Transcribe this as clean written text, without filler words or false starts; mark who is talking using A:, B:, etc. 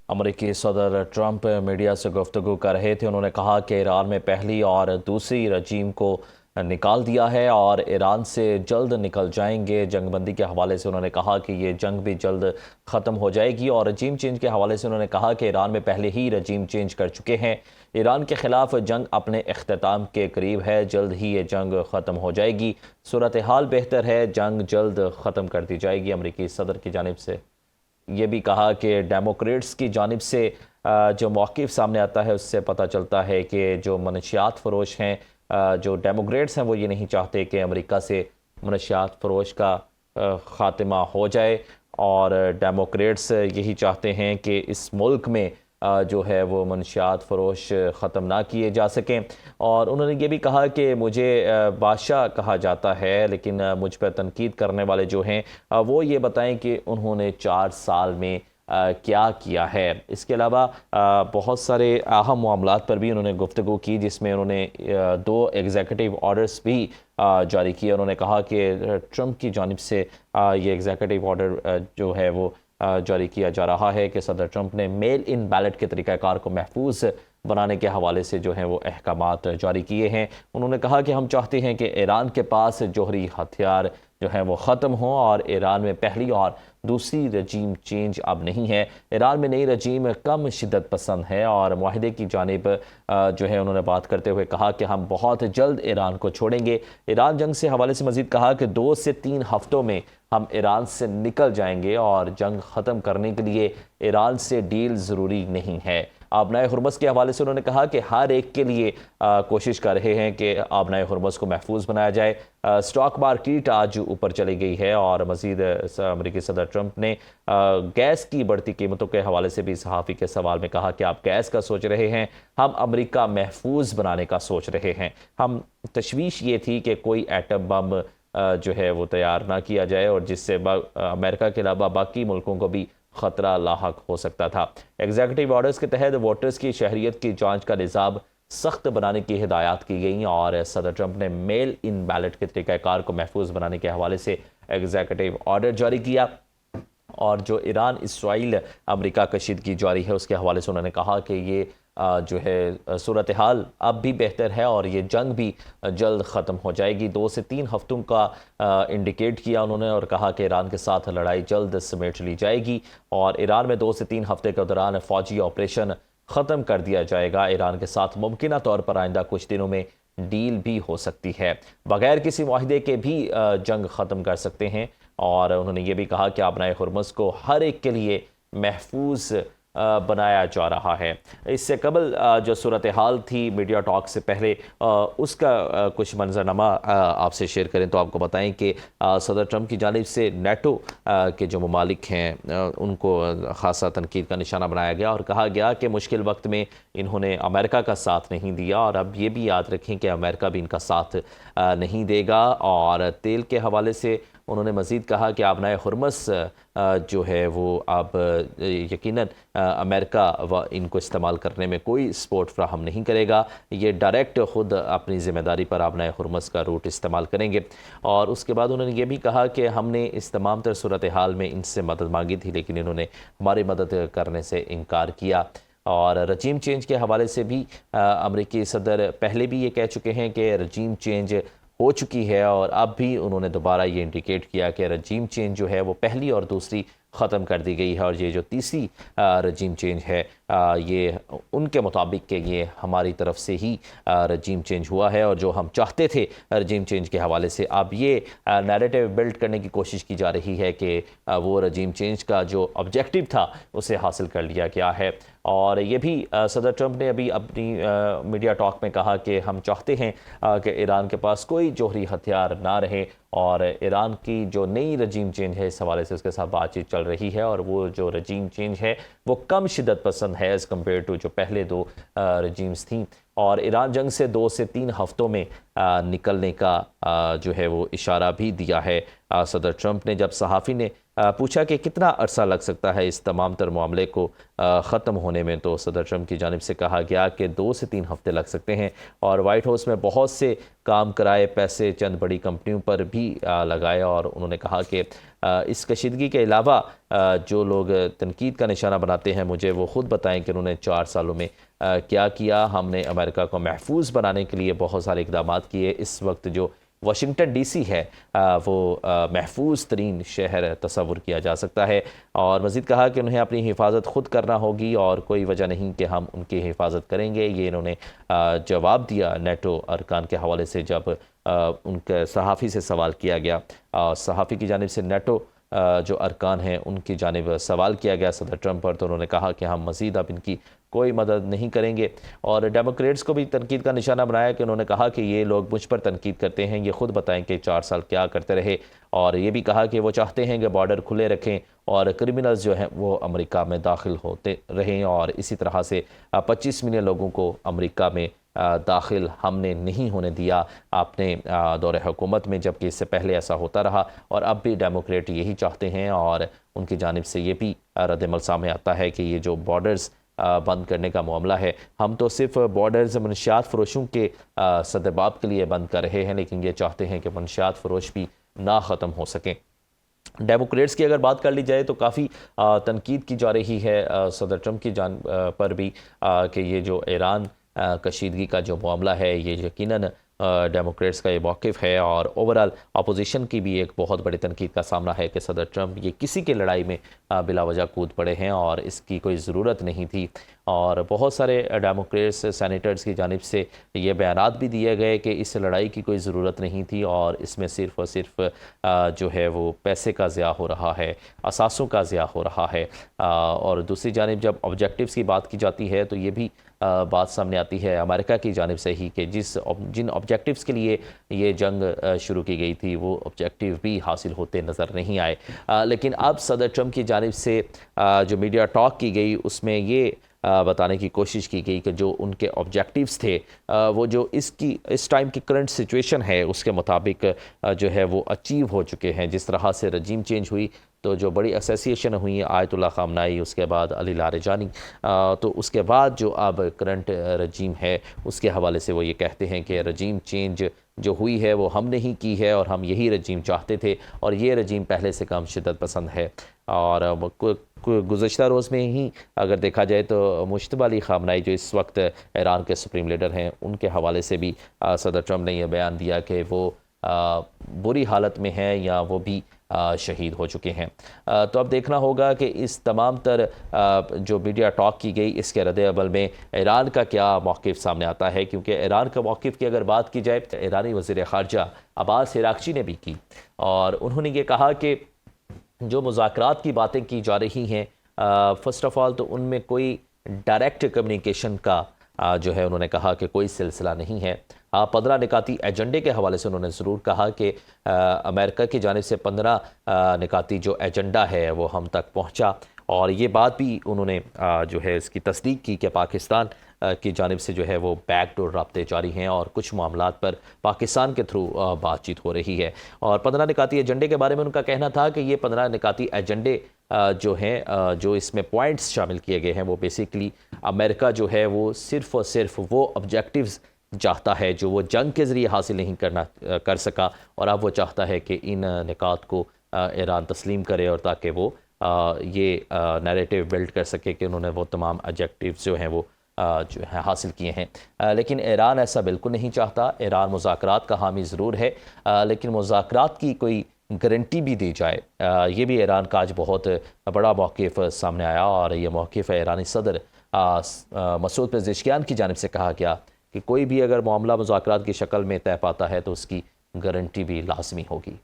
A: امریکی صدر Trump media سے گفتگو کر رہے تھے۔ انہوں نے کہا کہ ایران میں پہلی اور دوسری رجیم کو نکال دیا ہے اور ایران سے جلد نکل جائیں گے۔ جنگ بندی کے حوالے سے انہوں نے کہا کہ یہ جنگ بھی جلد ختم ہو جائے گی، اور رجیم چینج کے حوالے سے انہوں نے کہا کہ ایران میں پہلے ہی رجیم چینج کر چکے ہیں۔ ایران کے خلاف جنگ اپنے اختتام کے قریب ہے، جلد ہی یہ جنگ ختم ہو جائے گی۔ صورتحال بہتر ہے، جنگ جلد ختم کر دی جائے گی۔ امریکی صدر کی جانب سے یہ بھی کہا کہ ڈیموکریٹس کی جانب سے جو موقف سامنے آتا ہے اس سے پتہ چلتا ہے کہ جو منشیات فروش ہیں، جو ڈیموکریٹس ہیں، وہ یہ نہیں چاہتے کہ امریکہ سے منشیات فروش کا خاتمہ ہو جائے، اور ڈیموکریٹس یہی چاہتے ہیں کہ اس ملک میں جو ہے وہ منشیات فروش ختم نہ کیے جا سکیں۔ اور انہوں نے یہ بھی کہا کہ مجھے بادشاہ کہا جاتا ہے، لیکن مجھ پر تنقید کرنے والے جو ہیں وہ یہ بتائیں کہ انہوں نے 4 سال میں کیا کیا ہے۔ اس کے علاوہ بہت سارے اہم معاملات پر بھی انہوں نے گفتگو کی، جس میں انہوں نے 2 ایگزیکٹو آرڈرز بھی جاری کیے۔ انہوں نے کہا کہ ٹرمپ کی جانب سے یہ ایگزیکٹو آرڈر جو ہے وہ جاری کیا جا رہا ہے کہ صدر ٹرمپ نے میل ان بیلٹ کے طریقہ کار کو محفوظ بنانے کے حوالے سے جو ہیں وہ احکامات جاری کیے ہیں۔ انہوں نے کہا کہ ہم چاہتے ہیں کہ ایران کے پاس جوہری ہتھیار جو ہیں وہ ختم ہوں، اور ایران میں پہلی اور دوسری رجیم چینج اب نہیں ہے۔ ایران میں نئی رجیم کم شدت پسند ہے، اور معاہدے کی جانب جو ہے انہوں نے بات کرتے ہوئے کہا کہ ہم بہت جلد ایران کو چھوڑیں گے۔ ایران جنگ سے حوالے سے مزید کہا کہ 2 سے 3 ہفتوں میں ہم ایران سے نکل جائیں گے، اور جنگ ختم کرنے کے لیے ایران سے ڈیل ضروری نہیں ہے۔ آبنائے ہرمز کے حوالے سے انہوں نے کہا کہ ہر ایک کے لیے کوشش کر رہے ہیں کہ آبنائے ہرمز کو محفوظ بنایا جائے۔ سٹاک مارکیٹ آج اوپر چلی گئی ہے، اور مزید امریکی صدر ٹرمپ نے گیس کی بڑھتی قیمتوں کے حوالے سے بھی صحافی کے سوال میں کہا کہ آپ گیس کا سوچ رہے ہیں، ہم امریکہ محفوظ بنانے کا سوچ رہے ہیں۔ ہم تشویش یہ تھی کہ کوئی ایٹم بم جو ہے وہ تیار نہ کیا جائے، اور جس سے امریکہ کے علاوہ باقی ملکوں کو بھی خطرہ لاحق ہو سکتا تھا۔ ایگزیکٹو آرڈرز کے تحت ووٹرز کی شہریت کی جانچ کا نظام سخت بنانے کی ہدایات کی گئیں، اور صدر ٹرمپ نے میل ان بیلٹ کے طریقہ کار کو محفوظ بنانے کے حوالے سے ایگزیکٹو آرڈر جاری کیا۔ اور جو ایران اسرائیل امریکہ کشیدگی جاری ہے اس کے حوالے سے انہوں نے کہا کہ یہ جو ہے صورتحال اب بھی بہتر ہے، اور یہ جنگ بھی جلد ختم ہو جائے گی۔ 2 سے 3 ہفتوں کا انڈیکیٹ کیا انہوں نے، اور کہا کہ ایران کے ساتھ لڑائی جلد سمیٹ لی جائے گی، اور ایران میں 2 سے 3 ہفتے کے دوران فوجی آپریشن ختم کر دیا جائے گا۔ ایران کے ساتھ ممکنہ طور پر آئندہ کچھ دنوں میں ڈیل بھی ہو سکتی ہے، بغیر کسی معاہدے کے بھی جنگ ختم کر سکتے ہیں۔ اور انہوں نے یہ بھی کہا کہ آبنائے ہرمز کو ہر ایک کے لیے محفوظ بنایا جا رہا ہے۔ اس سے قبل جو صورتحال تھی میڈیا ٹاک سے پہلے، اس کا کچھ منظرنامہ آپ سے شیئر کریں تو آپ کو بتائیں کہ صدر ٹرمپ کی جانب سے نیٹو کے جو ممالک ہیں ان کو خاصا تنقید کا نشانہ بنایا گیا، اور کہا گیا کہ مشکل وقت میں انہوں نے امریکہ کا ساتھ نہیں دیا، اور اب یہ بھی یاد رکھیں کہ امریکہ بھی ان کا ساتھ نہیں دے گا۔ اور تیل کے حوالے سے انہوں نے مزید کہا کہ آبنائے ہرمز جو ہے وہ اب یقیناً امریکہ ان کو استعمال کرنے میں کوئی سپورٹ فراہم نہیں کرے گا، یہ ڈائریکٹ خود اپنی ذمہ داری پر آبنائے ہرمز کا روٹ استعمال کریں گے۔ اور اس کے بعد انہوں نے یہ بھی کہا کہ ہم نے اس تمام تر صورتحال میں ان سے مدد مانگی تھی، لیکن انہوں نے ہماری مدد کرنے سے انکار کیا۔ اور رجیم چینج کے حوالے سے بھی امریکی صدر پہلے بھی یہ کہہ چکے ہیں کہ رجیم چینج ہو چکی ہے، اور اب بھی انہوں نے دوبارہ یہ انڈیکیٹ کیا کہ رجیم چینج جو ہے وہ پہلی اور دوسری ختم کر دی گئی ہے، اور یہ جو تیسری رجیم چینج ہے یہ ان کے مطابق کہ یہ ہماری طرف سے ہی رجیم چینج ہوا ہے، اور جو ہم چاہتے تھے رجیم چینج کے حوالے سے اب یہ نیریٹو بلڈ کرنے کی کوشش کی جا رہی ہے کہ وہ رجیم چینج کا جو آبجیکٹو تھا اسے حاصل کر لیا گیا ہے۔ اور یہ بھی صدر ٹرمپ نے ابھی اپنی میڈیا ٹاک میں کہا کہ ہم چاہتے ہیں کہ ایران کے پاس کوئی جوہری ہتھیار نہ رہے، اور ایران کی جو نئی رجیم چینج ہے اس حوالے سے اس کے ساتھ بات چیت چل رہی ہے، اور وہ جو رجیم چینج ہے وہ کم شدت پسند ہے ایز کمپیئر ٹو جو پہلے 2 رجیمز تھیں۔ اور ایران جنگ سے 2 سے 3 ہفتوں میں نکلنے کا جو ہے وہ اشارہ بھی دیا ہے صدر ٹرمپ نے۔ جب صحافی نے پوچھا کہ کتنا عرصہ لگ سکتا ہے اس تمام تر معاملے کو ختم ہونے میں، تو صدر ٹرمپ کی جانب سے کہا گیا کہ 2 سے 3 ہفتے لگ سکتے ہیں، اور وائٹ ہاؤس میں بہت سے کام کرائے پیسے چند بڑی کمپنیوں پر بھی لگائے، اور انہوں نے کہا کہ اس کشیدگی کے علاوہ جو لوگ تنقید کا نشانہ بناتے ہیں مجھے، وہ خود بتائیں کہ انہوں نے 4 سالوں میں کیا کیا۔ ہم نے امریکہ کو محفوظ بنانے کے لیے بہت سارے اقدامات کیے۔ اس وقت جو واشنگٹن ڈی سی ہے وہ محفوظ ترین شہر تصور کیا جا سکتا ہے، اور مزید کہا کہ انہیں اپنی حفاظت خود کرنا ہوگی اور کوئی وجہ نہیں کہ ہم ان کی حفاظت کریں گے۔ یہ انہوں نے جواب دیا نیٹو ارکان کے حوالے سے جب ان کے صحافی سے سوال کیا گیا۔ صحافی کی جانب سے نیٹو جو ارکان ہیں ان کی جانب سوال کیا گیا صدر ٹرمپ پر، تو انہوں نے کہا کہ ہم مزید اب ان کی کوئی مدد نہیں کریں گے، اور ڈیموکریٹس کو بھی تنقید کا نشانہ بنایا کہ انہوں نے کہا کہ یہ لوگ مجھ پر تنقید کرتے ہیں، یہ خود بتائیں کہ 4 سال کیا کرتے رہے، اور یہ بھی کہا کہ وہ چاہتے ہیں کہ بارڈر کھلے رکھیں اور کرمنلز جو ہیں وہ امریکہ میں داخل ہوتے رہیں، اور اسی طرح سے 25 ملین لوگوں کو امریکہ میں داخل ہم نے نہیں ہونے دیا اپنے دور حکومت میں، جبکہ اس سے پہلے ایسا ہوتا رہا، اور اب بھی ڈیموکریٹ یہی چاہتے ہیں، اور ان کی جانب سے یہ بھی رد عمل سامنے آتا ہے کہ یہ جو بارڈرز بند کرنے کا معاملہ ہے، ہم تو صرف بارڈرز منشیات فروشوں کے سدباب کے لیے بند کر رہے ہیں، لیکن یہ چاہتے ہیں کہ منشیات فروش بھی نہ ختم ہو سکیں۔ ڈیموکریٹس کی اگر بات کر لی جائے تو کافی تنقید کی جا رہی ہے صدر ٹرمپ کی جانب پر بھی کہ یہ جو ایران کشیدگی کا جو معاملہ ہے یہ یقیناً ڈیموکریٹس کا یہ موقف ہے، اور اوورال اپوزیشن کی بھی ایک بہت بڑی تنقید کا سامنا ہے کہ صدر ٹرمپ یہ کسی کی لڑائی میں بلا وجہ کود پڑے ہیں اور اس کی کوئی ضرورت نہیں تھی، اور بہت سارے ڈیموکریٹس سینیٹرز کی جانب سے یہ بیانات بھی دیے گئے کہ اس لڑائی کی کوئی ضرورت نہیں تھی، اور اس میں صرف اور صرف جو ہے وہ پیسے کا ضیاع ہو رہا ہے، اثاثوں کا ضیاع ہو رہا ہے، اور دوسری جانب جب آبجیکٹیوز کی بات کی جاتی ہے تو یہ بھی بات سامنے آتی ہے امریکہ کی جانب سے ہی کہ جن آبجیکٹیوز کے لیے یہ جنگ شروع کی گئی تھی وہ آبجیکٹیو بھی حاصل ہوتے نظر نہیں آئے، لیکن اب صدر ٹرمپ کی جانب سے جو میڈیا ٹاک کی گئی اس میں یہ بتانے کی کوشش کی گئی کہ جو ان کے آبجیکٹیوز تھے وہ جو اس ٹائم کی کرنٹ سچویشن ہے اس کے مطابق جو ہے وہ اچیو ہو چکے ہیں۔ جس طرح سے رجیم چینج ہوئی تو جو بڑی ایسوسیشن ہوئی آیت اللہ خامنائی، اس کے بعد علی لاریجانی، تو اس کے بعد جو اب کرنٹ رجیم ہے اس کے حوالے سے وہ یہ کہتے ہیں کہ رجیم چینج جو ہوئی ہے وہ ہم نے ہی کی ہے اور ہم یہی رجیم چاہتے تھے، اور یہ رجیم پہلے سے کم شدت پسند ہے۔ اور گزشتہ روز میں ہی اگر دیکھا جائے تو مجتبیٰ علی خامنائی جو اس وقت ایران کے سپریم لیڈر ہیں ان کے حوالے سے بھی صدر ٹرمپ نے یہ بیان دیا کہ وہ بری حالت میں ہیں یا وہ بھی شہید ہو چکے ہیں۔ تو اب دیکھنا ہوگا کہ اس تمام تر جو میڈیا ٹاک کی گئی اس کے رد عمل میں ایران کا کیا موقف سامنے آتا ہے، کیونکہ ایران کا موقف کی اگر بات کی جائے تو ایرانی وزیر خارجہ عباس عراقچی نے بھی کی، اور انہوں نے یہ کہا کہ جو مذاکرات کی باتیں کی جا رہی ہیں فرسٹ آف آل تو ان میں کوئی ڈائریکٹ کمیونیکیشن کا جو ہے انہوں نے کہا کہ کوئی سلسلہ نہیں ہے۔ 15 نکاتی ایجنڈے کے حوالے سے انہوں نے ضرور کہا کہ امریکہ کی جانب سے 15 نکاتی جو ایجنڈا ہے وہ ہم تک پہنچا، اور یہ بات بھی انہوں نے جو ہے اس کی تصدیق کی کہ پاکستان کی جانب سے جو ہے وہ بیک ڈور رابطے جاری ہیں اور کچھ معاملات پر پاکستان کے تھرو بات چیت ہو رہی ہے۔ اور 15 نکاتی ایجنڈے کے بارے میں ان کا کہنا تھا کہ یہ 15 نکاتی ایجنڈے جو ہیں جو اس میں پوائنٹس شامل کیے گئے ہیں وہ بیسیکلی امریکہ جو ہے وہ صرف اور صرف وہ آبجیکٹیوز چاہتا ہے جو وہ جنگ کے ذریعے حاصل نہیں کر سکا، اور اب وہ چاہتا ہے کہ ان نکات کو ایران تسلیم کرے، اور تاکہ وہ یہ نیریٹو بلڈ کر سکے کہ انہوں نے وہ تمام آبجیکٹیوز جو ہیں وہ جو ہے حاصل کیے ہیں۔ لیکن ایران ایسا بالکل نہیں چاہتا۔ ایران مذاکرات کا حامی ضرور ہے، لیکن مذاکرات کی کوئی گارنٹی بھی دی جائے، یہ بھی ایران کا آج بہت بڑا موقف سامنے آیا، اور یہ موقف ایرانی صدر مسعود پزشکیان کی جانب سے کہا گیا کہ کوئی بھی اگر معاملہ مذاکرات کی شکل میں طے پاتا ہے تو اس کی گارنٹی بھی لازمی ہوگی۔